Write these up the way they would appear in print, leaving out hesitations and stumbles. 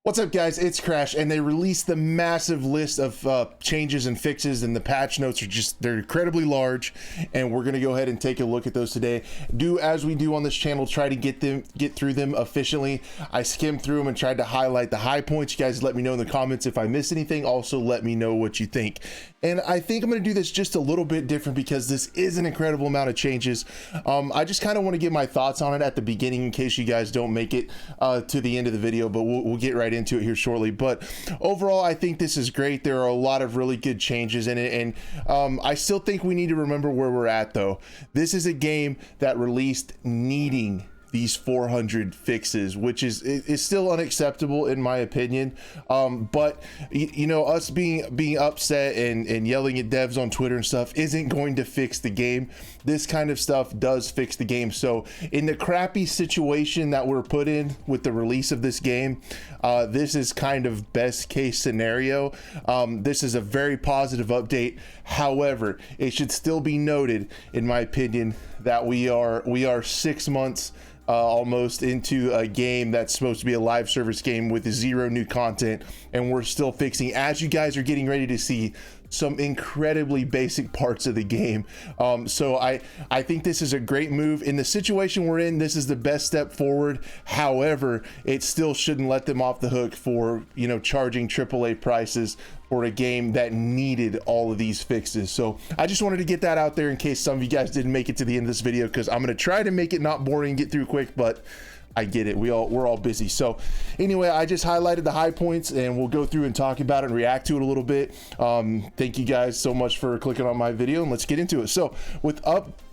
What's up, guys? It's Crash, and they released the massive list of changes and fixes, and the patch notes are they're incredibly large, and we're gonna go ahead and take a look at those today. Do as we do on this channel, try to get through them efficiently. I skimmed through them and tried to highlight the high points. You guys let me know in the comments if I missed anything. Also let me know what you think. And I think I'm gonna do this just a little bit different because this is an incredible amount of changes. I just kind of want to get my thoughts on it at the beginning in case you guys don't make it to the end of the video, but we'll get right into it here shortly. But overall, I think this is great. There are a lot of really good changes in it, and I still think we need to remember where we're at, though. This is a game that released needing these 400 fixes, which is still unacceptable in my opinion. But you know, us being upset and yelling at devs on Twitter and stuff isn't going to fix the game. This kind of stuff does fix the game. So in the crappy situation that we're put in with the release of this game, this is kind of best case scenario. This is a very positive update. However, it should still be noted, in my opinion, that we are 6 months almost into a game that's supposed to be a live service game with zero new content, and we're still fixing, as you guys are getting ready to see, some incredibly basic parts of the game. So I think this is a great move. In the situation we're in, this is the best step forward. However, it still shouldn't let them off the hook for, you know, charging AAA prices for a game that needed all of these fixes. So I just wanted to get that out there in case some of you guys didn't make it to the end of this video, because I'm gonna try to make it not boring, get through quick, but I get it. We're all busy. So anyway, I just highlighted the high points, and we'll go through and talk about it and react to it a little bit. Thank you guys so much for clicking on my video, and let's get into it. So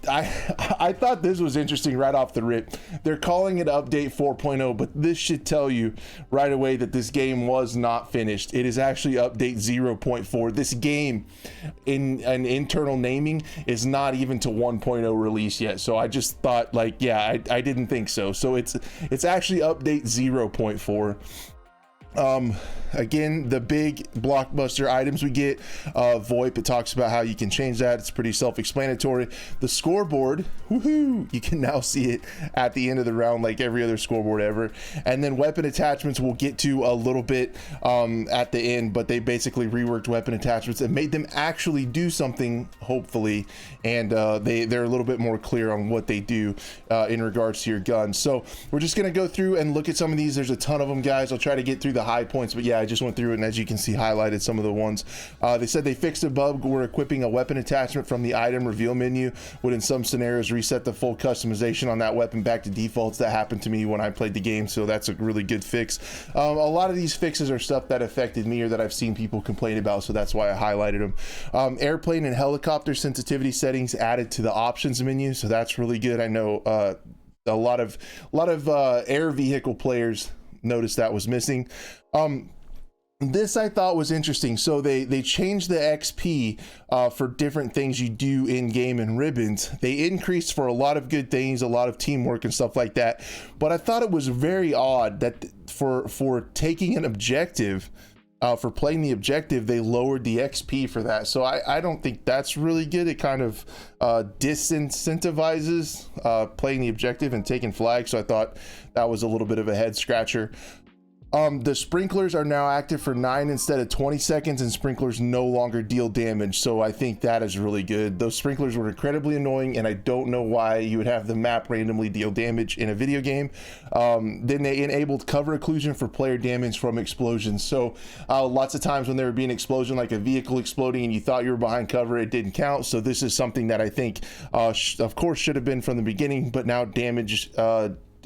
I thought this was interesting right off the rip. They're calling it update 4.0, but this should tell you right away that this game was not finished. It is actually update 0.4. This game in an internal naming is not even to 1.0 release yet. So I just thought, like, yeah, I didn't think so. So it's actually update 0.4. Again, the big blockbuster items we get, VOIP, it talks about how you can change that. It's pretty self-explanatory. The scoreboard, woohoo, you can now see it at the end of the round like every other scoreboard ever. And then weapon attachments we'll get to a little bit at the end, but they basically reworked weapon attachments and made them actually do something, hopefully, and they're a little bit more clear on what they do in regards to your guns. So we're just gonna go through and look at some of these. There's a ton of them, guys. I'll try to get through the high points, but yeah, I just went through it, and as you can see, highlighted some of the ones. They said they fixed a bug where equipping a weapon attachment from the item reveal menu would in some scenarios reset the full customization on that weapon back to defaults. That happened to me when I played the game, so that's a really good fix. A lot of these fixes are stuff that affected me or that I've seen people complain about, so that's why I highlighted them. Airplane and helicopter sensitivity settings added to the options menu, so that's really good. I know a lot of air vehicle players noticed that was missing. This I thought was interesting. So they changed the XP for different things you do in game and ribbons. They increased for a lot of good things, a lot of teamwork and stuff like that. But I thought it was very odd that for taking an objective, for playing the objective, they lowered the XP for that. So I don't think that's really good. It kind of disincentivizes playing the objective and taking flags. So I thought that was a little bit of a head scratcher. The sprinklers are now active for 9 instead of 20 seconds, and sprinklers no longer deal damage. So I think that is really good. Those sprinklers were incredibly annoying, and I don't know why you would have the map randomly deal damage in a video game. Then they enabled cover occlusion for player damage from explosions. So lots of times when there would be an explosion, like a vehicle exploding, and you thought you were behind cover, it didn't count. So this is something that I think, of course, should have been from the beginning, but now damage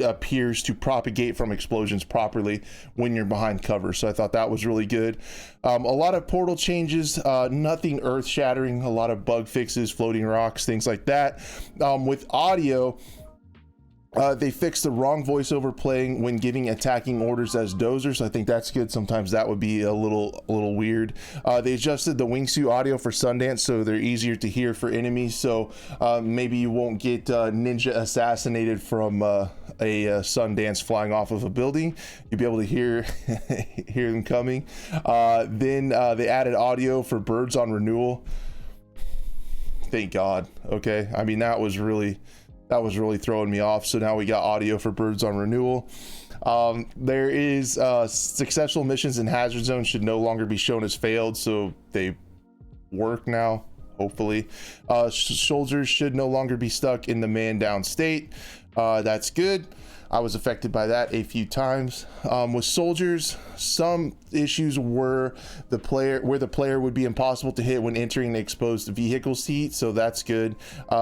appears to propagate from explosions properly when you're behind cover. So I thought that was really good. A lot of portal changes, nothing earth shattering, a lot of bug fixes, floating rocks, things like that. With audio, they fixed the wrong voiceover playing when giving attacking orders as dozers. I think that's good. Sometimes that would be a little weird. They adjusted the wingsuit audio for Sundance so they're easier to hear for enemies. So maybe you won't get ninja assassinated from a Sundance flying off of a building. You'll be able to hear them coming. Then they added audio for birds on renewal. Thank God. Okay, I mean that was That was really throwing me off. So now we got audio for birds on renewal. There is successful missions in hazard zones should no longer be shown as failed, so they work now, hopefully. Soldiers should no longer be stuck in the man down state. That's good. I was affected by that a few times. With soldiers, some issues were the player would be impossible to hit when entering an exposed vehicle seat, so that's good.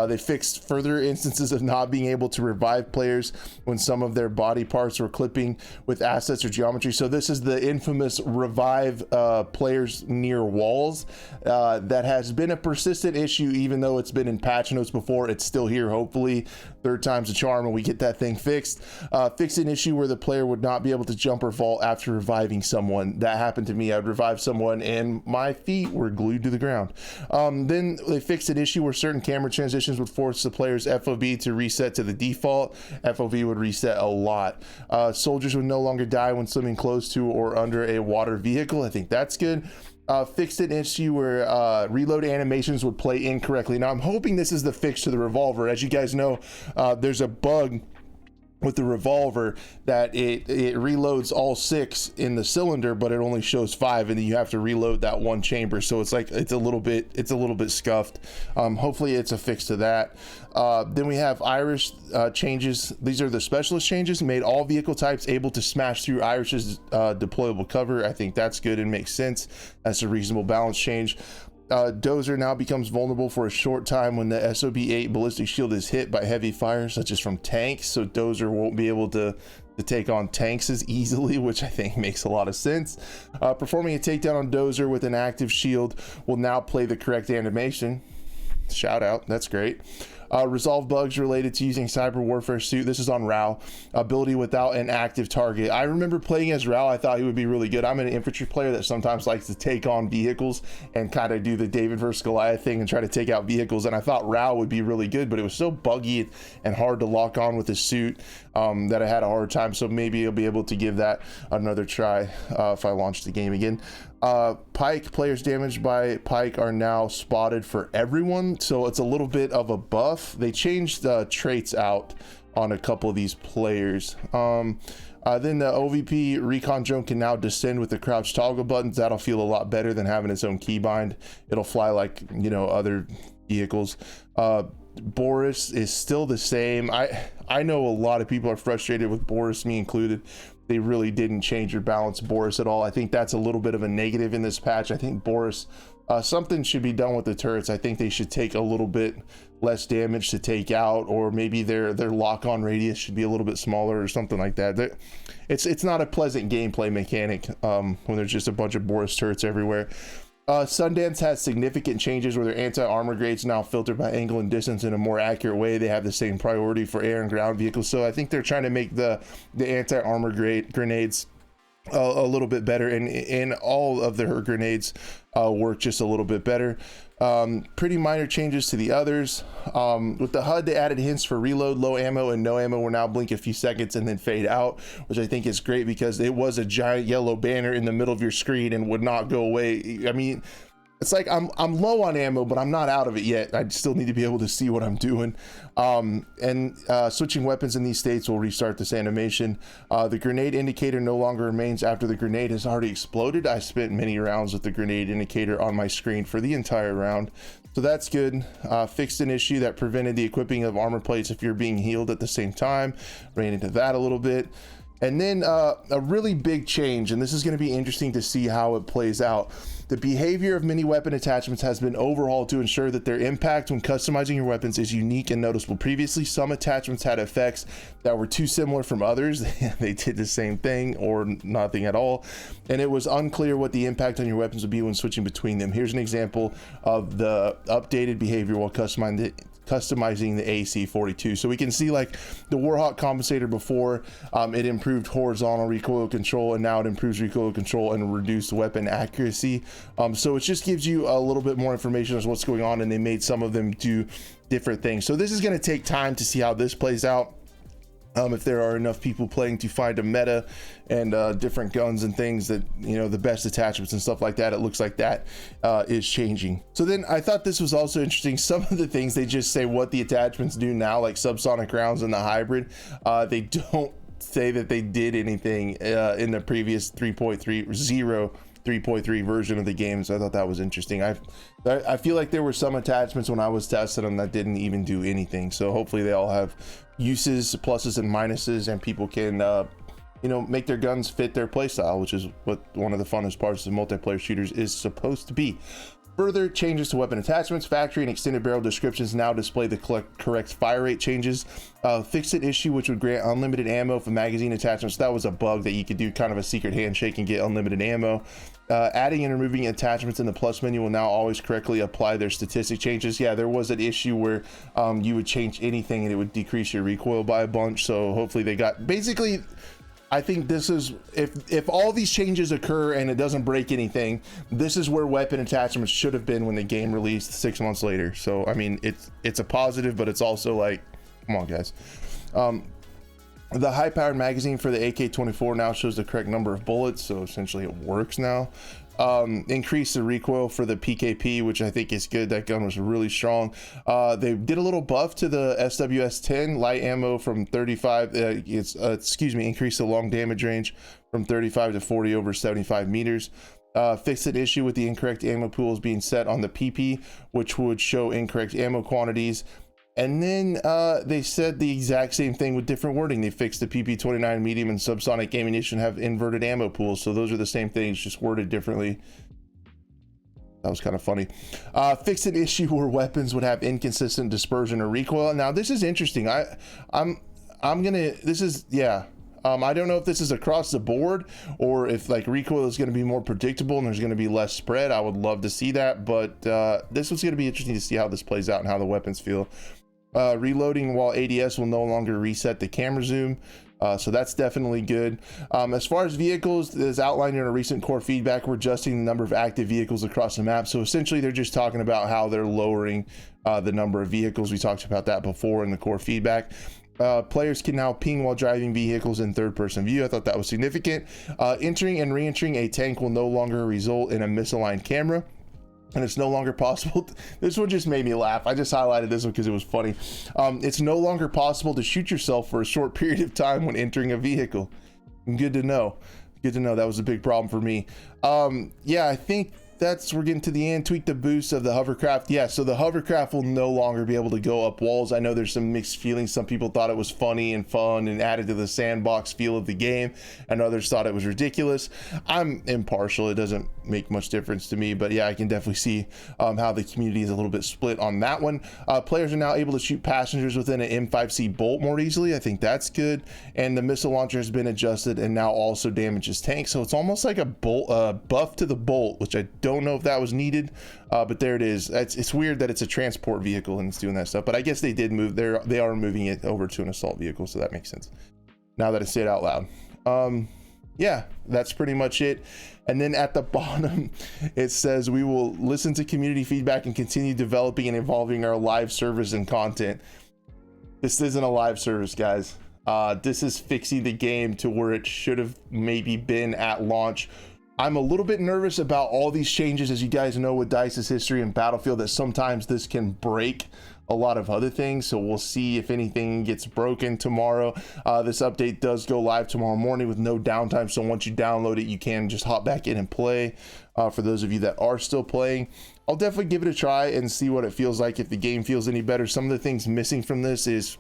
They fixed further instances of not being able to revive players when some of their body parts were clipping with assets or geometry. So this is the infamous revive players near walls. That has been a persistent issue, even though it's been in patch notes before. It's still here. Hopefully third time's a charm and we get that thing fixed. Fix an issue where the player would not be able to jump or vault after reviving someone. That happened to me. I'd revive someone and my feet were glued to the ground. Then they fixed an issue where certain camera transitions would force the player's FOV to reset to the default. FOV would reset a lot. Soldiers would no longer die when swimming close to or under a water vehicle. I think that's good. Fixed an issue where reload animations would play incorrectly. Now I'm hoping this is the fix to the revolver. As you guys know, there's a bug with the revolver that it reloads all 6 in the cylinder, but it only shows 5, and then you have to reload that one chamber. So it's like it's a little bit scuffed. Hopefully it's a fix to that. Then we have Irish changes. These are the specialist changes. Made all vehicle types able to smash through Irish's deployable cover. I think that's good and makes sense. That's a reasonable balance change. Dozer now becomes vulnerable for a short time when the SOB-8 ballistic shield is hit by heavy fire, such as from tanks. So Dozer won't be able to take on tanks as easily, which I think makes a lot of sense. Performing a takedown on Dozer with an active shield will now play the correct animation. Shout out, that's great. Resolve bugs related to using cyber warfare suit. This is on Rao. Ability without an active target. I remember playing as Rao. I thought he would be really good. I'm an infantry player that sometimes likes to take on vehicles and kind of do the David versus Goliath thing and try to take out vehicles. And I thought Rao would be really good, but it was so buggy and hard to lock on with his suit that I had a hard time. So maybe I'll be able to give that another try if I launch the game again. Pike, players damaged by Pike are now spotted for everyone, so it's a little bit of a buff. They changed the traits out on a couple of these players. Then the OVP recon drone can now descend with the crouch toggle buttons. That'll feel a lot better than having its own keybind. It'll fly like, you know, other vehicles. Boris is still the same. I know a lot of people are frustrated with Boris, me included. They really didn't change or balance Boris at all. I think that's a little bit of a negative in this patch. I think Boris, something should be done with the turrets. I think they should take a little bit less damage to take out, or maybe their lock-on radius should be a little bit smaller or something like that. It's not a pleasant gameplay mechanic when there's just a bunch of Boris turrets everywhere. Sundance has significant changes where their anti-armor grades now filter by angle and distance in a more accurate way. They have the same priority for air and ground vehicles, so I think they're trying to make the anti-armor grenades a little bit better, and all of their grenades work just a little bit better. Pretty minor changes to the others. With the HUD, they added hints for reload. Low ammo and no ammo will now blink a few seconds and then fade out, which I think is great because it was a giant yellow banner in the middle of your screen and would not go away. I mean, it's like I'm low on ammo, but I'm not out of it yet. I still need to be able to see what I'm doing. Switching weapons in these states will restart this animation. The grenade indicator no longer remains after the grenade has already exploded. I spent many rounds with the grenade indicator on my screen for the entire round, so that's good. Fixed an issue that prevented the equipping of armor plates if you're being healed at the same time. Ran into that a little bit. And then a really big change, and this is going to be interesting to see how it plays out. The behavior of many weapon attachments has been overhauled to ensure that their impact when customizing your weapons is unique and noticeable. Previously, some attachments had effects that were too similar from others. They did the same thing or nothing at all, and it was unclear what the impact on your weapons would be when switching between them. Here's an example of the updated behavior while customizing the AC-42. So we can see like the Warhawk compensator before, it improved horizontal recoil control, and now it improves recoil control and reduced weapon accuracy. So it just gives you a little bit more information as what's going on, and they made some of them do different things. So this is going to take time to see how this plays out. if there are enough people playing to find a meta and different guns and things that, you know, the best attachments and stuff like that, it looks like that is changing. So then I thought this was also interesting. Some of the things they just say what the attachments do now, like subsonic rounds and the hybrid, they don't say that they did anything in the previous 3.3 version of the game. So I thought that was interesting. I feel like there were some attachments when I was testing them that didn't even do anything. So hopefully they all have uses, pluses and minuses, and people can you know, make their guns fit their playstyle, which is what one of the funnest parts of multiplayer shooters is supposed to be. Further changes to weapon attachments, factory and extended barrel descriptions now display the correct fire rate changes. Fixed an issue which would grant unlimited ammo for magazine attachments. That was a bug that you could do kind of a secret handshake and get unlimited ammo. Adding and removing attachments in the plus menu will now always correctly apply their statistic changes. Yeah, there was an issue where you would change anything and it would decrease your recoil by a bunch. So hopefully they got, basically, I think this is, if all these changes occur and it doesn't break anything, this is where weapon attachments should have been when the game released 6 months later. So I mean, it's a positive, but it's also like, come on guys. The high-powered magazine for the AK-24 now shows the correct number of bullets, so essentially it works now. Increase the recoil for the PKP, which I think is good. That gun was really strong. They did a little buff to the SWS-10 light ammo from 35. Increase the long damage range from 35 to 40 over 75 meters. Fixed an issue with the incorrect ammo pools being set on the PP, which would show incorrect ammo quantities. And then they said the exact same thing with different wording. They fixed the PP29 medium and subsonic ammunition have inverted ammo pools. So those are the same things, just worded differently. That was kind of funny. Fixed an issue where weapons would have inconsistent dispersion or recoil. Now this is interesting. I don't know if this is across the board or if like recoil is going to be more predictable and there's going to be less spread. I would love to see that, but this was going to be interesting to see how this plays out and how the weapons feel. Reloading while ADS will no longer reset the camera zoom. So that's definitely good. As far as vehicles, as outlined in a recent core feedback, we're adjusting the number of active vehicles across the map. So essentially they're just talking about how they're lowering the number of vehicles. We talked about that before in the core feedback. Players can now ping while driving vehicles in third-person view. I thought that was significant. Entering and re-entering a tank will no longer result in a misaligned camera. And it's no longer possible. This one just made me laugh. I just highlighted this one because it was funny. It's no longer possible to shoot yourself for a short period of time when entering a vehicle. Good to know. Good to know. That was a big problem for me. Yeah, I think we're getting to the end. Tweak the boost of the hovercraft. Yeah, so the hovercraft will no longer be able to go up walls. I know there's some mixed feelings. Some people thought it was funny and fun and added to the sandbox feel of the game, and others thought it was ridiculous. I'm impartial. It doesn't make much difference to me, but yeah, I can definitely see how the community is a little bit split on that one. Players are now able to shoot passengers within an M5C bolt more easily. I think that's good. And the missile launcher has been adjusted and now also damages tanks. So it's almost like a bolt buff to the bolt, which I don't know if that was needed, but there it is. It's weird that it's a transport vehicle and it's doing that stuff, but I guess they did move they are moving it over to an assault vehicle, so that makes sense now that I say it out loud. Yeah, that's pretty much it. And then at the bottom it says we will listen to community feedback and continue developing and evolving our live service and content. This isn't a live service, guys. This is fixing the game to where it should have maybe been at launch. I'm a little bit nervous about all these changes, as you guys know with DICE's history and Battlefield, that sometimes this can break a lot of other things. So we'll see if anything gets broken tomorrow. This update does go live tomorrow morning with no downtime. So once you download it, you can just hop back in and play. For those of you that are still playing, I'll definitely give it a try and see what it feels like, if the game feels any better. Some of the things missing from this is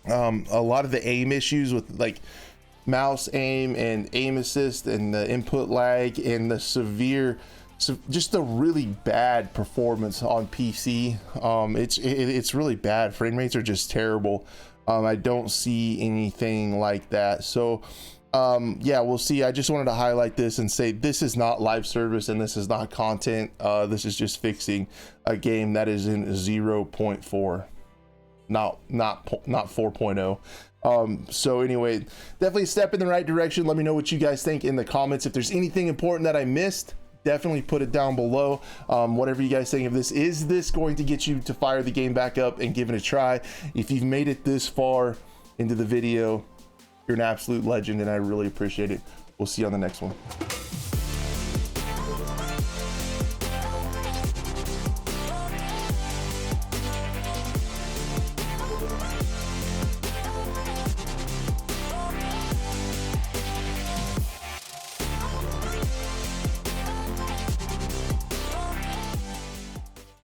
a lot of the aim issues with like mouse aim and aim assist and the input lag and the just the really bad performance on PC. It's really bad. Frame rates are just terrible. I don't see anything like that. So yeah, we'll see. I just wanted to highlight this and say this is not live service and this is not content. This is just fixing a game that is in 0.4, not 4.0. So anyway, definitely a step in the right direction. Let me know what you guys think in the comments. If there's anything important that I missed, definitely put it down below. Whatever you guys think of this. Is this going to get you to fire the game back up and give it a try? If you've made it this far, into the video. You're an absolute legend, and I really appreciate it. We'll see you on the next one.